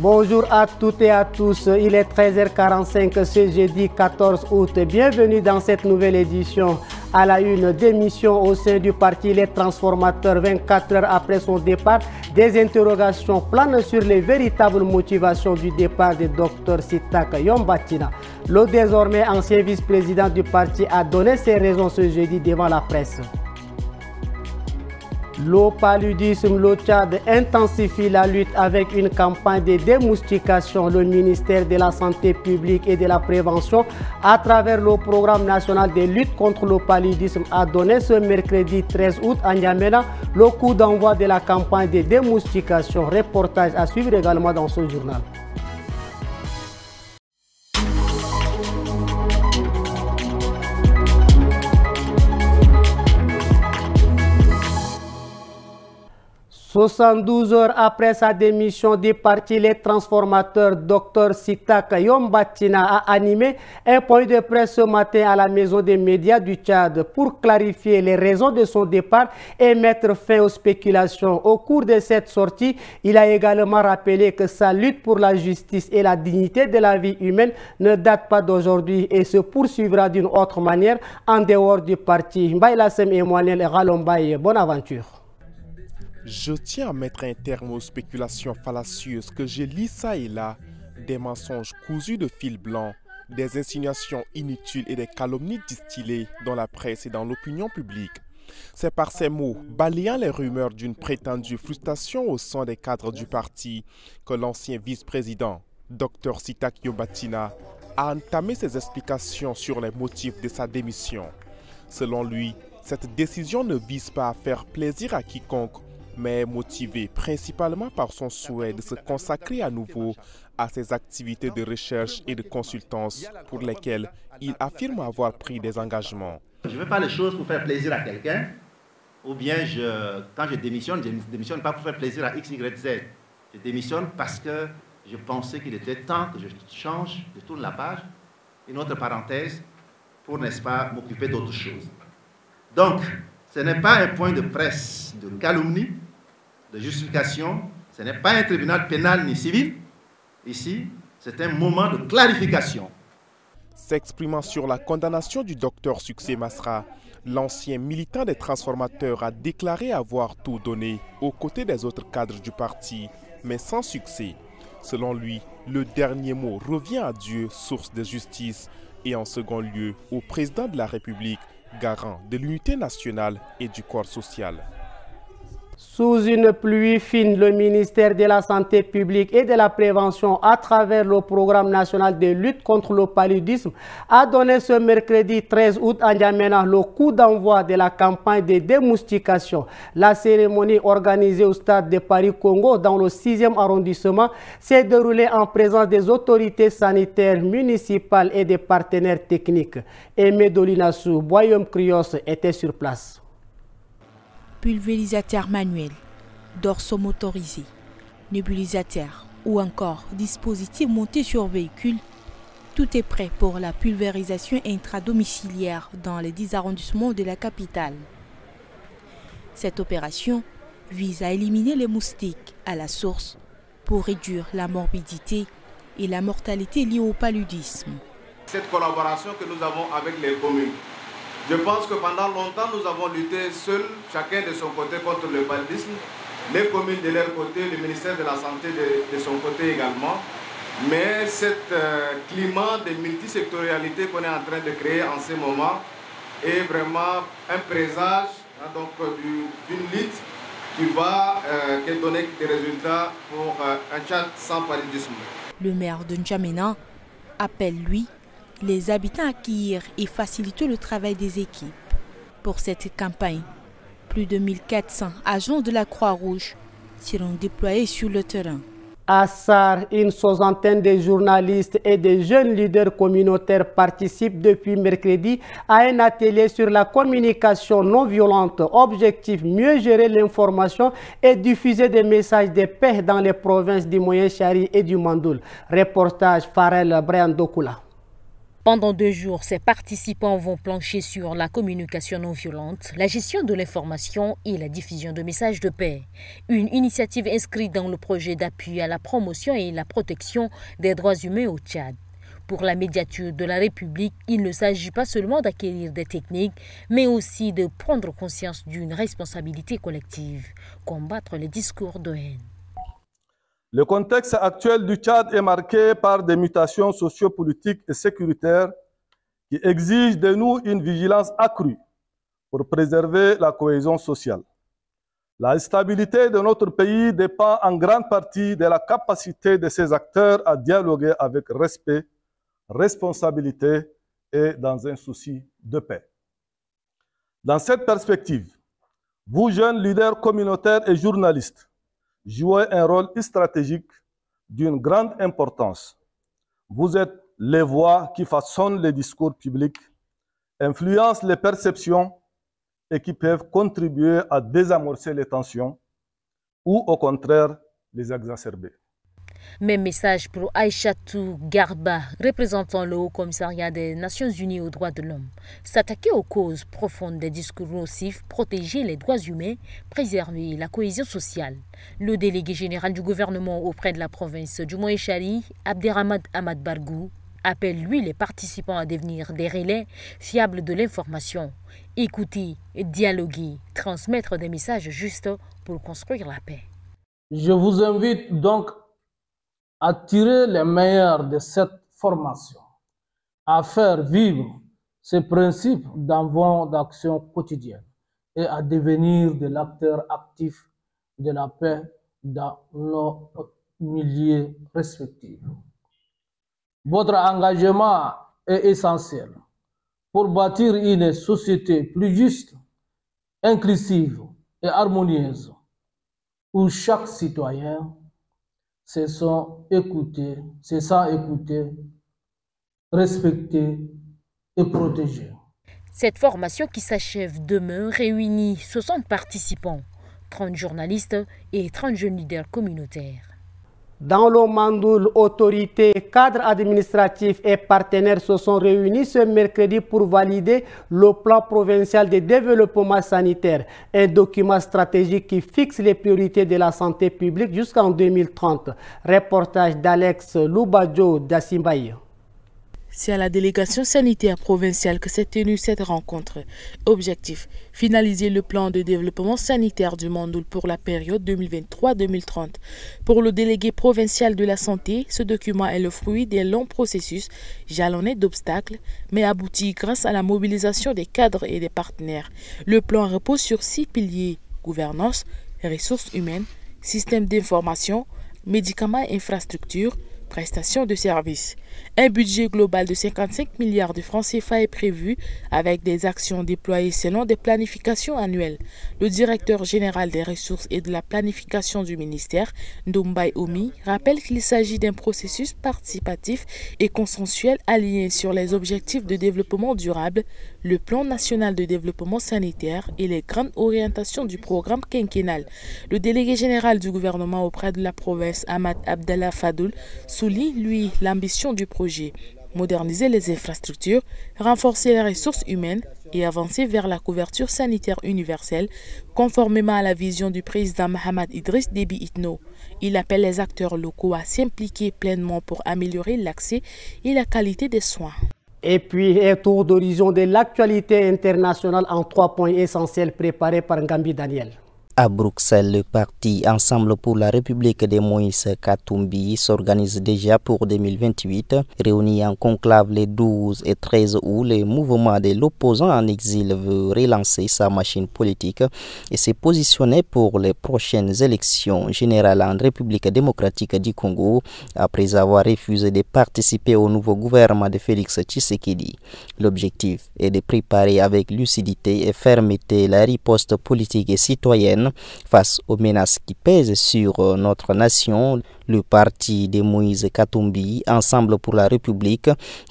Bonjour à toutes et à tous, il est 13h45 ce jeudi 14 août. Bienvenue dans cette nouvelle édition. À la une, démission au sein du parti Les Transformateurs 24 heures après son départ. Des interrogations planent sur les véritables motivations du départ du Dr Sitak Yombatina. Le désormais ancien vice-président du parti a donné ses raisons ce jeudi devant la presse. Le paludisme, le Tchad intensifie la lutte avec une campagne de démoustication. Le ministère de la Santé publique et de la Prévention, à travers le programme national de lutte contre le paludisme, a donné ce mercredi 13 août à N'Djamena le coup d'envoi de la campagne de démoustication. Reportage à suivre également dans ce journal. « 72 heures après sa démission du parti Les Transformateurs, Dr Sitak Yombatina a animé un point de presse ce matin à la Maison des médias du Tchad pour clarifier les raisons de son départ et mettre fin aux spéculations. Au cours de cette sortie, il a également rappelé que sa lutte pour la justice et la dignité de la vie humaine ne date pas d'aujourd'hui et se poursuivra d'une autre manière en dehors du parti. Mbaye Lassem et Moanel Ralombaye, bonne aventure. Je tiens à mettre un terme aux spéculations fallacieuses que je lis ça et là, des mensonges cousus de fil blanc, des insinuations inutiles et des calomnies distillées dans la presse et dans l'opinion publique. C'est par ces mots, balayant les rumeurs d'une prétendue frustration au sein des cadres du parti, que l'ancien vice-président, Dr Sitak Yombatina, a entamé ses explications sur les motifs de sa démission. Selon lui, cette décision ne vise pas à faire plaisir à quiconque, mais est motivé principalement par son souhait de se consacrer à nouveau à ses activités de recherche et de consultance pour lesquelles il affirme avoir pris des engagements. Je ne fais pas les choses pour faire plaisir à quelqu'un, ou bien quand je ne démissionne pas pour faire plaisir à X, Y, Z. Je démissionne parce que je pensais qu'il était temps que je change, je tourne la page, une autre parenthèse, pour, n'est-ce pas, m'occuper d'autre chose. Donc, ce n'est pas un point de presse de calomnie, de justification, ce n'est pas un tribunal pénal ni civil. Ici, c'est un moment de clarification. S'exprimant sur la condamnation du docteur Succès Masra, l'ancien militant des transformateurs a déclaré avoir tout donné aux côtés des autres cadres du parti, mais sans succès. Selon lui, le dernier mot revient à Dieu, source de justice, et en second lieu au président de la République, garant de l'unité nationale et du corps social. Sous une pluie fine, le ministère de la Santé publique et de la Prévention, à travers le programme national de lutte contre le paludisme, a donné ce mercredi 13 août à N'Djamena le coup d'envoi de la campagne de démoustication. La cérémonie organisée au stade de Paris-Congo dans le 6e arrondissement s'est déroulée en présence des autorités sanitaires municipales et des partenaires techniques. Aimé Dolinassou, Boyom Krios était sur place. Pulvérisateur manuel, dorso-motorisé, nébulisateur ou encore dispositif monté sur véhicule, tout est prêt pour la pulvérisation intradomiciliaire dans les 10 arrondissements de la capitale. Cette opération vise à éliminer les moustiques à la source pour réduire la morbidité et la mortalité liée au paludisme. Cette collaboration que nous avons avec les communes, je pense que pendant longtemps, nous avons lutté seuls, chacun de son côté, contre le paludisme. Les communes de leur côté, le ministère de la Santé de son côté également. Mais ce climat de multisectorialité qu'on est en train de créer en ce moment est vraiment un présage d'une lutte qui va donner des résultats pour un Tchad sans paludisme. Le maire de N'Djamena appelle, lui, les habitants à accueillir et faciliter le travail des équipes. Pour cette campagne, plus de 1400 agents de la Croix-Rouge seront déployés sur le terrain. À Sar, une soixantaine de journalistes et de jeunes leaders communautaires participent depuis mercredi à un atelier sur la communication non violente. Objectif, mieux gérer l'information et diffuser des messages de paix dans les provinces du Moyen Chari et du Mandoul. Reportage Farel Brian Dokula. Pendant 2 jours, ces participants vont plancher sur la communication non violente, la gestion de l'information et la diffusion de messages de paix. Une initiative inscrite dans le projet d'appui à la promotion et la protection des droits humains au Tchad. Pour la médiature de la République, il ne s'agit pas seulement d'acquérir des techniques, mais aussi de prendre conscience d'une responsabilité collective, combattre les discours de haine. Le contexte actuel du Tchad est marqué par des mutations sociopolitiques et sécuritaires qui exigent de nous une vigilance accrue pour préserver la cohésion sociale. La stabilité de notre pays dépend en grande partie de la capacité de ses acteurs à dialoguer avec respect, responsabilité et dans un souci de paix. Dans cette perspective, vous, jeunes leaders communautaires et journalistes, jouez un rôle stratégique d'une grande importance. Vous êtes les voix qui façonnent les discours publics, influencent les perceptions et qui peuvent contribuer à désamorcer les tensions ou au contraire les exacerber. Même message pour Aïchatou Garba, représentant le Haut Commissariat des Nations Unies aux droits de l'homme. S'attaquer aux causes profondes des discours nocifs, protéger les droits humains, préserver la cohésion sociale. Le délégué général du gouvernement auprès de la province du Moïchari, Abderrahmane Ahmad Bargou, appelle lui les participants à devenir des relais fiables de l'information. Écouter, dialoguer, transmettre des messages justes pour construire la paix. Je vous invite donc à tirer le meilleur de cette formation, à faire vivre ces principes dans vos actions quotidiennes et à devenir de l'acteur actif de la paix dans nos milieux respectifs. Votre engagement est essentiel pour bâtir une société plus juste, inclusive et harmonieuse, où chaque citoyen se sent écouté, respecté et protégé. Cette formation qui s'achève demain réunit 60 participants, 30 journalistes et 30 jeunes leaders communautaires. Dans le Mandoul, autorités, cadres administratifs et partenaires se sont réunis ce mercredi pour valider le plan provincial de développement sanitaire, un document stratégique qui fixe les priorités de la santé publique jusqu'en 2030. Reportage d'Alex Loubadjo d'Assimbaye. C'est à la délégation sanitaire provinciale que s'est tenue cette rencontre. Objectif, finaliser le plan de développement sanitaire du Mandoul pour la période 2023-2030. Pour le délégué provincial de la santé, ce document est le fruit d'un long processus jalonné d'obstacles, mais abouti grâce à la mobilisation des cadres et des partenaires. Le plan repose sur 6 piliers: gouvernance, ressources humaines, système d'information, médicaments et infrastructures, prestations de services. Un budget global de 55 milliards de francs CFA est prévu avec des actions déployées selon des planifications annuelles. Le directeur général des ressources et de la planification du ministère, Ndoumbaye Omi, rappelle qu'il s'agit d'un processus participatif et consensuel aligné sur les objectifs de développement durable, le plan national de développement sanitaire et les grandes orientations du programme quinquennal. Le délégué général du gouvernement auprès de la province, Ahmad Abdallah Fadoul, souligne, lui, l'ambition du projet: moderniser les infrastructures, renforcer les ressources humaines et avancer vers la couverture sanitaire universelle, conformément à la vision du président Mahamad Idriss Déby Itno. Il appelle les acteurs locaux à s'impliquer pleinement pour améliorer l'accès et la qualité des soins. Et puis, un tour d'horizon de l'actualité internationale en 3 points essentiels préparés par Ngambi Daniel. À Bruxelles, le parti Ensemble pour la République de Moïse Katumbi s'organise déjà pour 2028. Réuni en conclave les 12 et 13 août, le mouvement de l'opposant en exil veut relancer sa machine politique et se positionner pour les prochaines élections générales en République démocratique du Congo après avoir refusé de participer au nouveau gouvernement de Félix Tshisekedi. L'objectif est de préparer avec lucidité et fermeté la riposte politique et citoyenne face aux menaces qui pèsent sur notre nation. Le parti de Moïse Katumbi, Ensemble pour la République,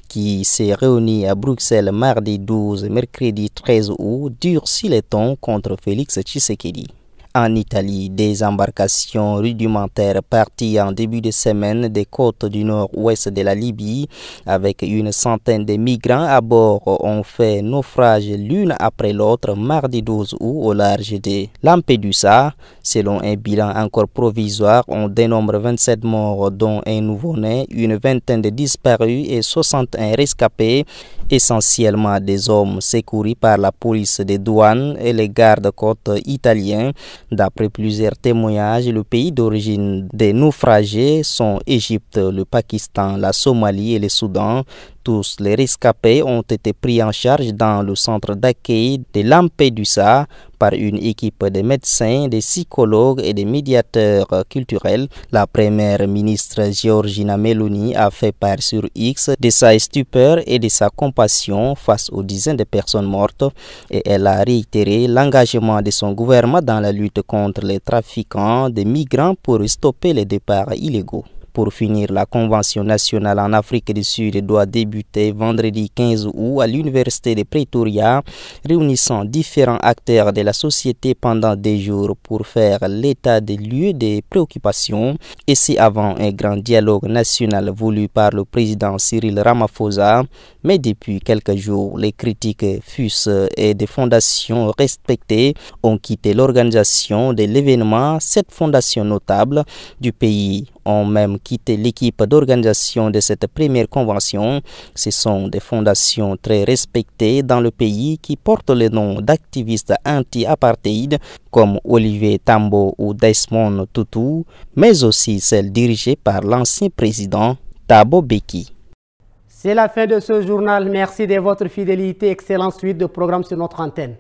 qui s'est réuni à Bruxelles mardi 12 et mercredi 13 août, durcit les tons contre Félix Tshisekedi. En Italie, des embarcations rudimentaires parties en début de semaine des côtes du nord-ouest de la Libye avec une centaine de migrants à bord ont fait naufrage l'une après l'autre mardi 12 août au large de Lampedusa. Selon un bilan encore provisoire, on dénombre 27 morts dont un nouveau-né, une vingtaine de disparus et 61 rescapés, essentiellement des hommes secourus par la police des douanes et les gardes-côtes italiens. D'après plusieurs témoignages, le pays d'origine des naufragés sont Égypte, le Pakistan, la Somalie et le Soudan. Tous les rescapés ont été pris en charge dans le centre d'accueil de Lampedusa par une équipe de médecins, de psychologues et de médiateurs culturels. La première ministre Giorgia Meloni a fait part sur X de sa stupeur et de sa compassion face aux dizaines de personnes mortes et elle a réitéré l'engagement de son gouvernement dans la lutte contre les trafiquants de migrants pour stopper les départs illégaux. Pour finir, la Convention nationale en Afrique du Sud doit débuter vendredi 15 août à l'Université de Pretoria, réunissant différents acteurs de la société pendant des jours pour faire l'état des lieux des préoccupations. Et c'est avant un grand dialogue national voulu par le président Cyril Ramaphosa. Mais depuis quelques jours, les critiques FUS et des fondations respectées ont quitté l'organisation de l'événement. 7 fondations notables du pays ont même quitté l'équipe d'organisation de cette première convention. Ce sont des fondations très respectées dans le pays qui portent le nom d'activistes anti-apartheid comme Olivier Tambo ou Desmond Tutu, mais aussi celles dirigées par l'ancien président Thabo Mbeki. C'est la fin de ce journal. Merci de votre fidélité. Excellente suite de programmes sur notre antenne.